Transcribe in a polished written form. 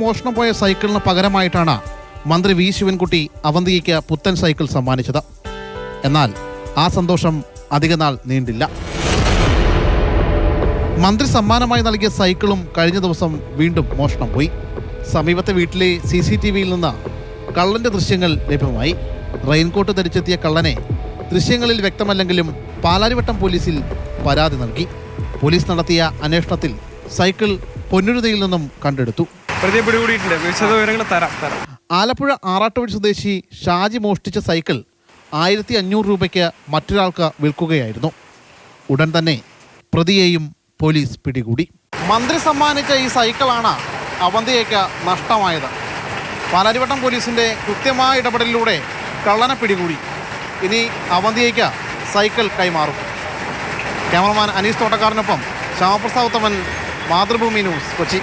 മോഷണം പോയ സൈക്കിളിന് പകരമായിട്ടാണ് മന്ത്രി വി ശിവൻകുട്ടി അവന്തികയ്ക്ക് പുത്തൻ സൈക്കിൾ സമ്മാനിച്ചത്. എന്നാൽ ആ സന്തോഷം അധികനാൾ നീണ്ടില്ല. മന്ത്രി സമ്മാനമായി നൽകിയ സൈക്കിളും കഴിഞ്ഞ ദിവസം വീണ്ടും മോഷണം പോയി. സമീപത്തെ വീട്ടിലെ CCTVയിൽ നിന്ന് കള്ളന്റെ ദൃശ്യങ്ങൾ ലഭ്യമായി. റെയിൻകോട്ട് ധരിച്ചെത്തിയ കള്ളനെ ദൃശ്യങ്ങളിൽ വ്യക്തമല്ലെങ്കിലും പാലാരിവട്ടം പോലീസിൽ പരാതി നൽകി. പോലീസ് നടത്തിയ അന്വേഷണത്തിൽ സൈക്കിൾ പൊന്നുരുതയിൽ നിന്നും കണ്ടെടുത്തു. ആലപ്പുഴ ആറാട്ടുപുഴ സ്വദേശി ഷാജി മോഷ്ടിച്ച സൈക്കിൾ 1500 രൂപയ്ക്ക് മറ്റൊരാൾക്ക് വിൽക്കുകയായിരുന്നു. ഉടൻ തന്നെ പ്രതിയെയും പോലീസ് പിടികൂടി. മന്ത്രി സമ്മാനിച്ച ഈ സൈക്കിളാണ് അവന്തികയ്ക്ക് നഷ്ടമായത്. പാലാരിവട്ടം പോലീസിൻ്റെ കൃത്യമായ ഇടപെടലിലൂടെ കള്ളനെ പിടികൂടി. ഇനി അവന്തികയ്ക്ക് സൈക്കിൾ കൈമാറും. ക്യാമറമാൻ അനീസ് തോട്ടക്കാരനൊപ്പം ശ്യാമപ്രസാദ് തമൻ, മാതൃഭൂമി ന്യൂസ്, കൊച്ചി.